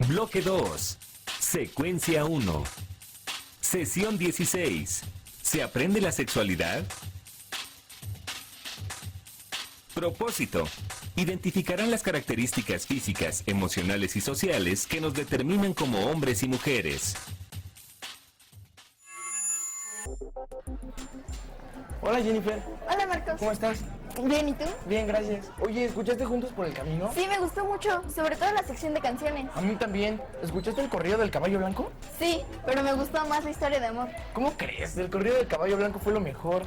Bloque 2. Secuencia 1. Sesión 16. ¿Se aprende la sexualidad? Propósito. Identificarán las características físicas, emocionales y sociales que nos determinan como hombres y mujeres. Hola Jennifer, Hola Marcos. ¿cómo estás? Bien, ¿y tú? Bien, gracias. Oye, ¿escuchaste Juntos por el Camino? Sí, me gustó mucho, sobre todo la sección de canciones. A mí también. ¿Escuchaste el corrido del caballo blanco? Sí, pero me gustó más la historia de amor. ¿Cómo crees? El corrido del caballo blanco fue lo mejor.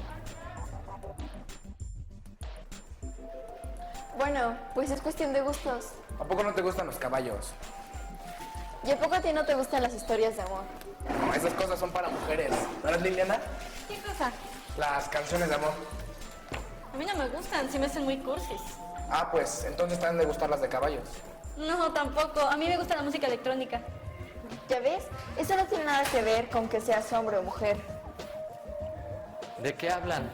Bueno, pues es cuestión de gustos. ¿A poco no te gustan los caballos? ¿Y a poco a ti no te gustan las historias de amor? No, esas cosas son para mujeres. ¿Verdad, Liliana? ¿Qué cosa? Las canciones de amor. A mí no me gustan, se me hacen muy cursis. Ah, pues entonces te han de gustar las de caballos. No, tampoco. A mí me gusta la música electrónica. ¿Ya ves? Eso no tiene nada que ver con que seas hombre o mujer. ¿De qué hablan?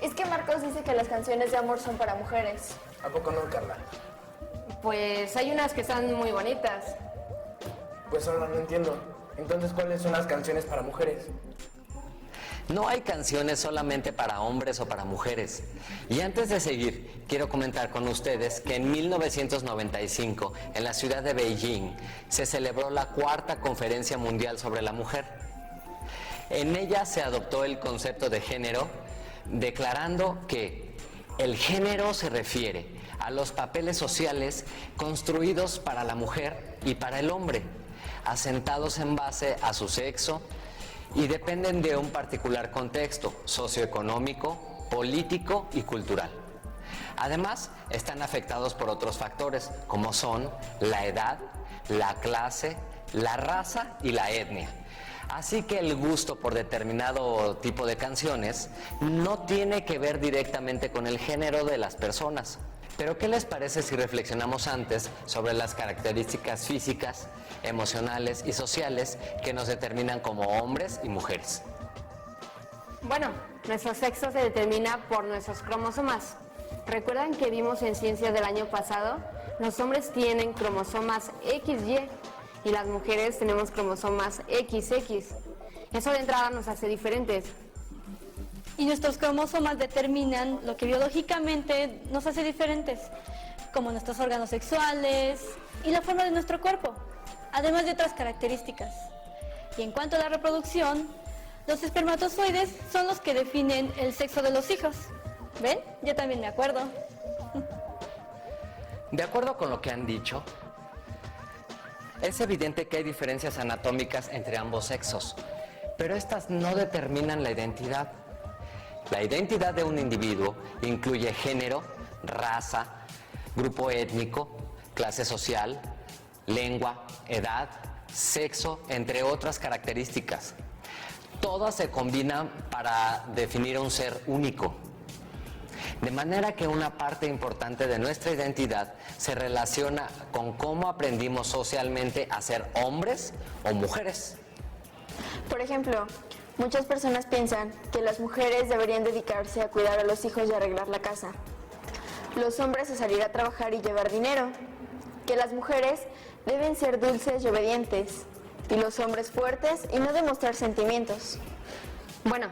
Es que Marcos dice que las canciones de amor son para mujeres. ¿A poco no, Carla? Pues hay unas que están muy bonitas. Pues ahora no entiendo. Entonces, ¿cuáles son las canciones para mujeres? No hay canciones solamente para hombres o para mujeres. Y antes de seguir, quiero comentar con ustedes que en 1995, en la ciudad de Beijing, se celebró la cuarta Conferencia Mundial sobre la Mujer. En ella se adoptó el concepto de género, declarando que el género se refiere a los papeles sociales construidos para la mujer y para el hombre, asentados en base a su sexo, y dependen de un particular contexto socioeconómico, político y cultural. Además, están afectados por otros factores, como son la edad, la clase, la raza y la etnia. Así que el gusto por determinado tipo de canciones no tiene que ver directamente con el género de las personas. Pero ¿qué les parece si reflexionamos antes sobre las características físicas, emocionales y sociales que nos determinan como hombres y mujeres? Bueno, nuestro sexo se determina por nuestros cromosomas. ¿Recuerdan que vimos en ciencias del año pasado? Los hombres tienen cromosomas XY y las mujeres tenemos cromosomas XX. Eso de entrada nos hace diferentes. Y nuestros cromosomas determinan lo que biológicamente nos hace diferentes, como nuestros órganos sexuales y la forma de nuestro cuerpo, además de otras características. Y en cuanto a la reproducción, los espermatozoides son los que definen el sexo de los hijos. ¿Ven? Yo también me acuerdo. De acuerdo con lo que han dicho, es evidente que hay diferencias anatómicas entre ambos sexos, pero estas no determinan la identidad. La identidad de un individuo incluye género, raza, grupo étnico, clase social, lengua, edad, sexo, entre otras características. Todas se combinan para definir un ser único. De manera que una parte importante de nuestra identidad se relaciona con cómo aprendimos socialmente a ser hombres o mujeres. Por ejemplo, muchas personas piensan que las mujeres deberían dedicarse a cuidar a los hijos y arreglar la casa. Los hombres a salir a trabajar y llevar dinero. Que las mujeres deben ser dulces y obedientes. Y los hombres fuertes y no demostrar sentimientos. Bueno,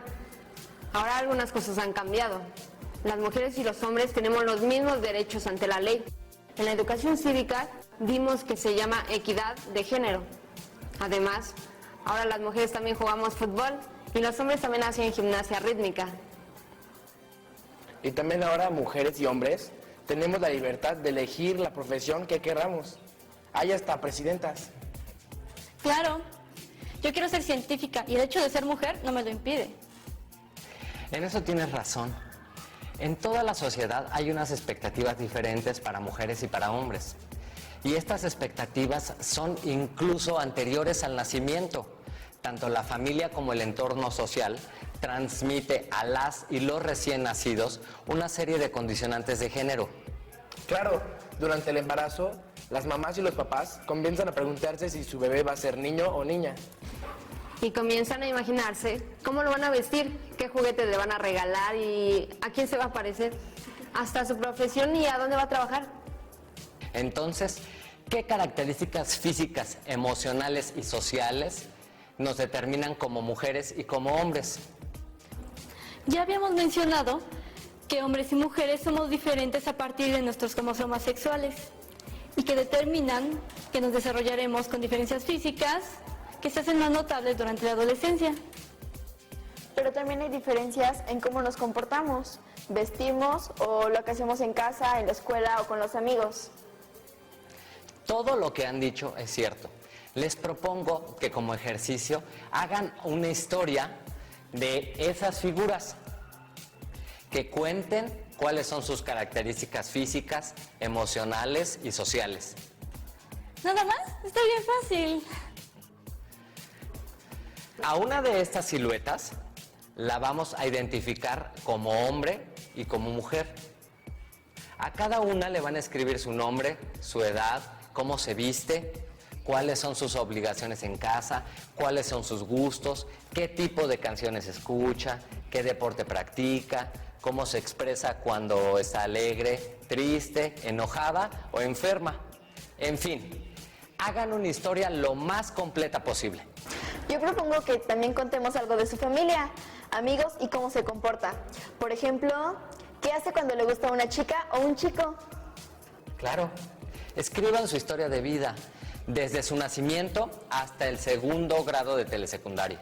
ahora algunas cosas han cambiado. Las mujeres y los hombres tenemos los mismos derechos ante la ley. En la educación cívica vimos que se llama equidad de género. Además, ahora las mujeres también jugamos fútbol y los hombres también hacen gimnasia rítmica. Y también ahora mujeres y hombres tenemos la libertad de elegir la profesión que queramos. Hay hasta presidentas. Claro, yo quiero ser científica y el hecho de ser mujer no me lo impide. En eso tienes razón. En toda la sociedad hay unas expectativas diferentes para mujeres y para hombres. Y estas expectativas son incluso anteriores al nacimiento. Tanto la familia como el entorno social transmite a las y los recién nacidos una serie de condicionantes de género. Claro, durante el embarazo, las mamás y los papás comienzan a preguntarse si su bebé va a ser niño o niña. Y comienzan a imaginarse cómo lo van a vestir, qué juguetes le van a regalar y a quién se va a parecer, hasta su profesión y a dónde va a trabajar. Entonces, ¿Qué características físicas, emocionales y sociales nos determinan como mujeres y como hombres? Ya habíamos mencionado que hombres y mujeres somos diferentes a partir de nuestros cromosomas sexuales y que determinan que nos desarrollaremos con diferencias físicas que se hacen más notables durante la adolescencia. Pero también hay diferencias en cómo nos comportamos, vestimos o lo que hacemos en casa, en la escuela o con los amigos. Todo lo que han dicho es cierto. Les propongo que como ejercicio hagan una historia de esas figuras, que cuenten cuáles son sus características físicas, emocionales y sociales. ¿Nada más? Está bien fácil. A una de estas siluetas la vamos a identificar como hombre y como mujer. A cada una le van a escribir su nombre, su edad, cómo se viste, cuáles son sus obligaciones en casa, cuáles son sus gustos, qué tipo de canciones escucha, qué deporte practica, cómo se expresa cuando está alegre, triste, enojada o enferma. En fin, hagan una historia lo más completa posible. Yo propongo que también contemos algo de su familia, amigos y cómo se comporta. Por ejemplo, ¿qué hace cuando le gusta una chica o un chico? Claro, escriban su historia de vida, desde su nacimiento hasta el 2º grado de telesecundaria.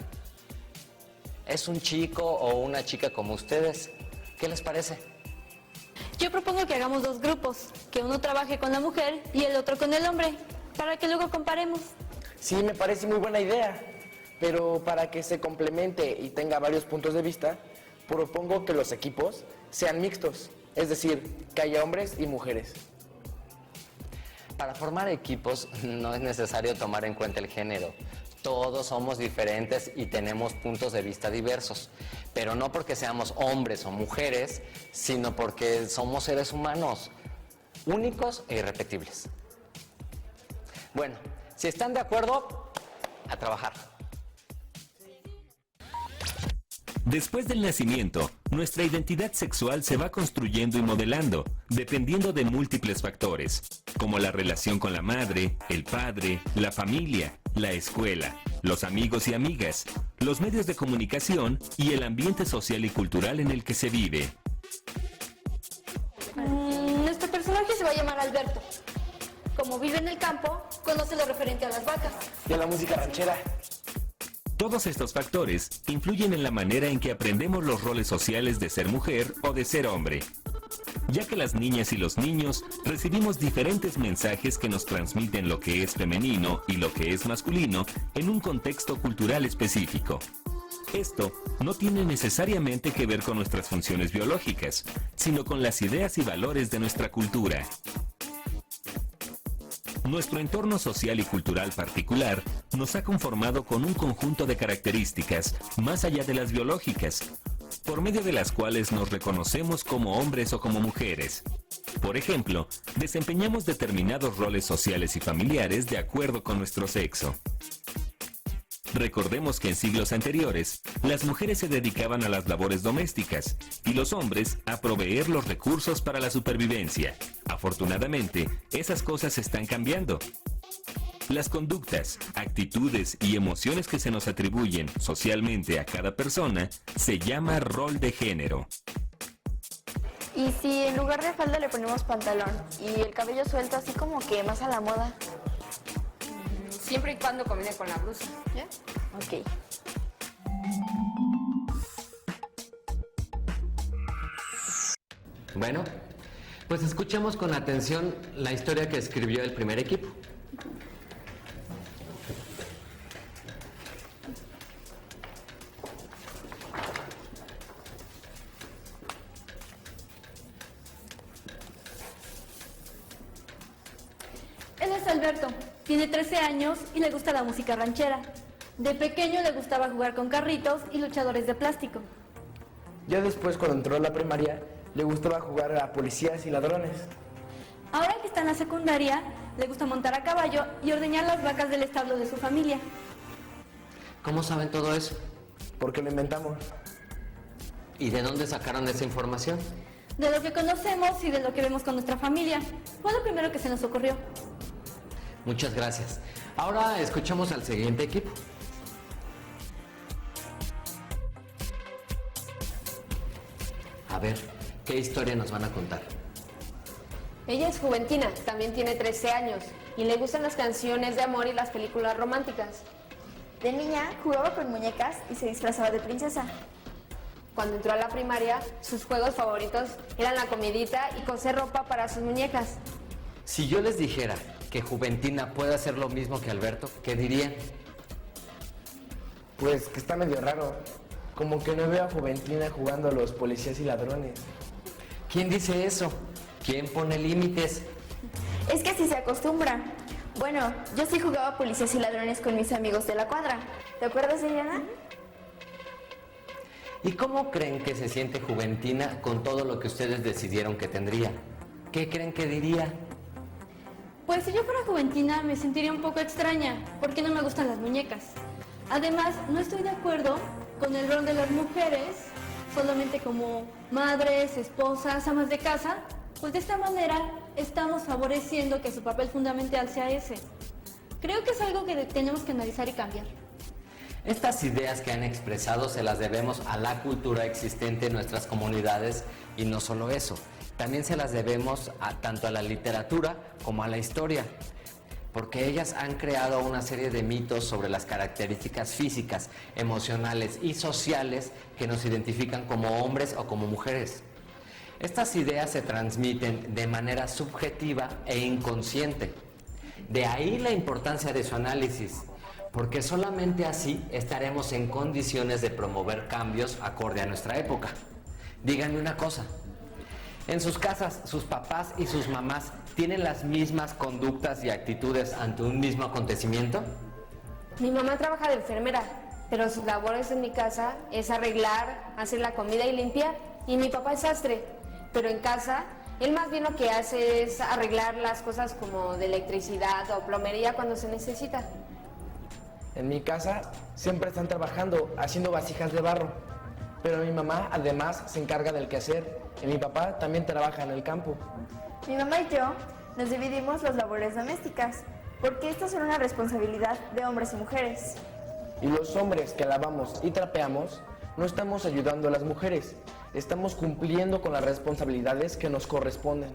¿Es un chico o una chica como ustedes? ¿Qué les parece? Yo propongo que hagamos 2 grupos, que uno trabaje con la mujer y el otro con el hombre, para que luego comparemos. Sí, me parece muy buena idea, pero para que se complemente y tenga varios puntos de vista, propongo que los equipos sean mixtos, es decir, que haya hombres y mujeres. Para formar equipos no es necesario tomar en cuenta el género. Todos somos diferentes y tenemos puntos de vista diversos, pero no porque seamos hombres o mujeres, sino porque somos seres humanos, únicos e irrepetibles. Bueno, si están de acuerdo, a trabajar. Después del nacimiento, nuestra identidad sexual se va construyendo y modelando, dependiendo de múltiples factores, como la relación con la madre, el padre, la familia, la escuela, los amigos y amigas, los medios de comunicación y el ambiente social y cultural en el que se vive. Nuestro personaje se va a llamar Alberto. Como vive en el campo, conoce lo referente a las vacas. Y a la música ranchera. Todos estos factores influyen en la manera en que aprendemos los roles sociales de ser mujer o de ser hombre, ya que las niñas y los niños recibimos diferentes mensajes que nos transmiten lo que es femenino y lo que es masculino en un contexto cultural específico. Esto no tiene necesariamente que ver con nuestras funciones biológicas, sino con las ideas y valores de nuestra cultura. Nuestro entorno social y cultural particular nos ha conformado con un conjunto de características más allá de las biológicas, por medio de las cuales nos reconocemos como hombres o como mujeres. Por ejemplo, desempeñamos determinados roles sociales y familiares de acuerdo con nuestro sexo. Recordemos que en siglos anteriores, las mujeres se dedicaban a las labores domésticas y los hombres a proveer los recursos para la supervivencia. Afortunadamente, esas cosas están cambiando. Las conductas, actitudes y emociones que se nos atribuyen socialmente a cada persona se llama rol de género. Y si en lugar de falda le ponemos pantalón y el cabello suelto así como que más a la moda. Siempre y cuando combine con la blusa. ¿Ya? Ok. Bueno, pues escuchemos con atención la historia que escribió el primer equipo. Él es Alberto, tiene 13 años y le gusta la música ranchera. De pequeño le gustaba jugar con carritos y luchadores de plástico. Ya después, cuando entró a la primaria, le gustaba jugar a policías y ladrones. Ahora que está en la secundaria, le gusta montar a caballo y ordeñar las vacas del establo de su familia. ¿Cómo saben todo eso? Porque lo inventamos. ¿Y de dónde sacaron esa información? De lo que conocemos y de lo que vemos con nuestra familia. Fue lo primero que se nos ocurrió. Muchas gracias. Ahora escuchamos al siguiente equipo. A ver, ¿qué historia nos van a contar? Ella es Juventina, también tiene 13 años y le gustan las canciones de amor y las películas románticas. De niña jugaba con muñecas y se disfrazaba de princesa. Cuando entró a la primaria, sus juegos favoritos eran la comidita y coser ropa para sus muñecas. Si yo les dijera que Juventina puede hacer lo mismo que Alberto, ¿qué dirían? Pues que está medio raro. Como que no veo a Juventina jugando a los policías y ladrones. ¿Quién dice eso? ¿Quién pone límites? Es que así se acostumbra. Bueno, yo sí jugaba policías y ladrones con mis amigos de la cuadra. ¿Te acuerdas, Diana? ¿Y cómo creen que se siente Juventina con todo lo que ustedes decidieron que tendría? ¿Qué creen que diría? Pues si yo fuera Juventina me sentiría un poco extraña, porque no me gustan las muñecas. Además, no estoy de acuerdo con el rol de las mujeres, solamente como madres, esposas, amas de casa, pues de esta manera estamos favoreciendo que su papel fundamental sea ese. Creo que es algo que tenemos que analizar y cambiar. Estas ideas que han expresado se las debemos a la cultura existente en nuestras comunidades y no solo eso, también se las debemos tanto a la literatura como a la historia, porque ellas han creado una serie de mitos sobre las características físicas, emocionales y sociales que nos identifican como hombres o como mujeres. Estas ideas se transmiten de manera subjetiva e inconsciente. De ahí la importancia de su análisis, porque solamente así estaremos en condiciones de promover cambios acorde a nuestra época. Díganme una cosa, ¿en sus casas sus papás y sus mamás tienen las mismas conductas y actitudes ante un mismo acontecimiento? Mi mamá trabaja de enfermera, pero sus labores en mi casa es arreglar, hacer la comida y limpiar, y mi papá es sastre, pero en casa él más bien lo que hace es arreglar las cosas como de electricidad o plomería cuando se necesita. En mi casa siempre están trabajando, haciendo vasijas de barro. Pero mi mamá además se encarga del quehacer y mi papá también trabaja en el campo. Mi mamá y yo nos dividimos las labores domésticas, porque estas son una responsabilidad de hombres y mujeres. Y los hombres que lavamos y trapeamos no estamos ayudando a las mujeres, estamos cumpliendo con las responsabilidades que nos corresponden.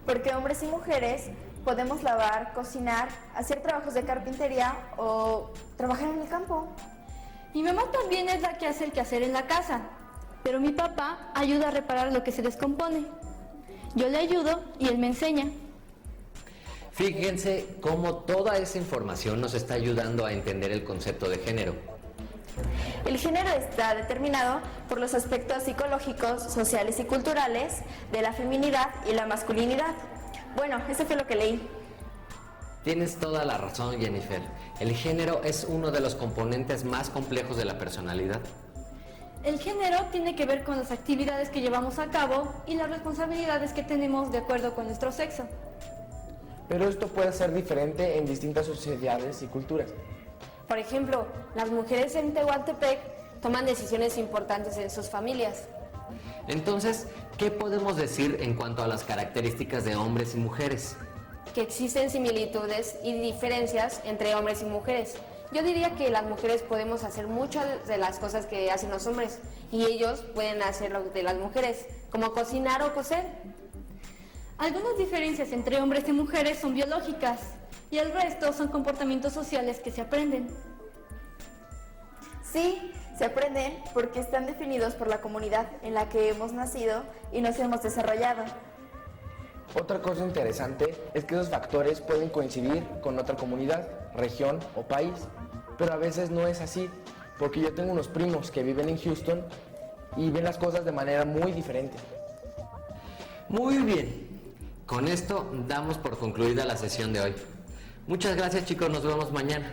Porque hombres y mujeres podemos lavar, cocinar, hacer trabajos de carpintería o trabajar en el campo. Mi mamá también es la que hace el quehacer en la casa, pero mi papá ayuda a reparar lo que se descompone. Yo le ayudo y él me enseña. Fíjense cómo toda esa información nos está ayudando a entender el concepto de género. El género está determinado por los aspectos psicológicos, sociales y culturales de la feminidad y la masculinidad. Bueno, eso fue lo que leí. Tienes toda la razón, Jennifer. El género es uno de los componentes más complejos de la personalidad. El género tiene que ver con las actividades que llevamos a cabo y las responsabilidades que tenemos de acuerdo con nuestro sexo. Pero esto puede ser diferente en distintas sociedades y culturas. Por ejemplo, las mujeres en Tehuantepec toman decisiones importantes en sus familias. Entonces, ¿qué podemos decir en cuanto a las características de hombres y mujeres? Que existen similitudes y diferencias entre hombres y mujeres. Yo diría que las mujeres podemos hacer muchas de las cosas que hacen los hombres y ellos pueden hacer lo de las mujeres, como cocinar o coser. Algunas diferencias entre hombres y mujeres son biológicas y el resto son comportamientos sociales que se aprenden. Sí, se aprenden porque están definidos por la comunidad en la que hemos nacido y nos hemos desarrollado. Otra cosa interesante es que esos factores pueden coincidir con otra comunidad, región o país, pero a veces no es así, porque yo tengo unos primos que viven en Houston y ven las cosas de manera muy diferente. Muy bien. Con esto damos por concluida la sesión de hoy. Muchas gracias, chicos. Nos vemos mañana.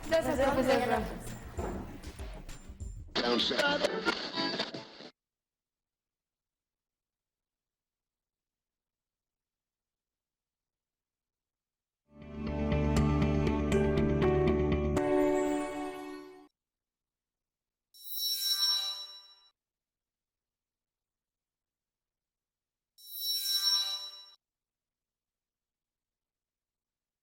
Gracias, profesor. Mañana.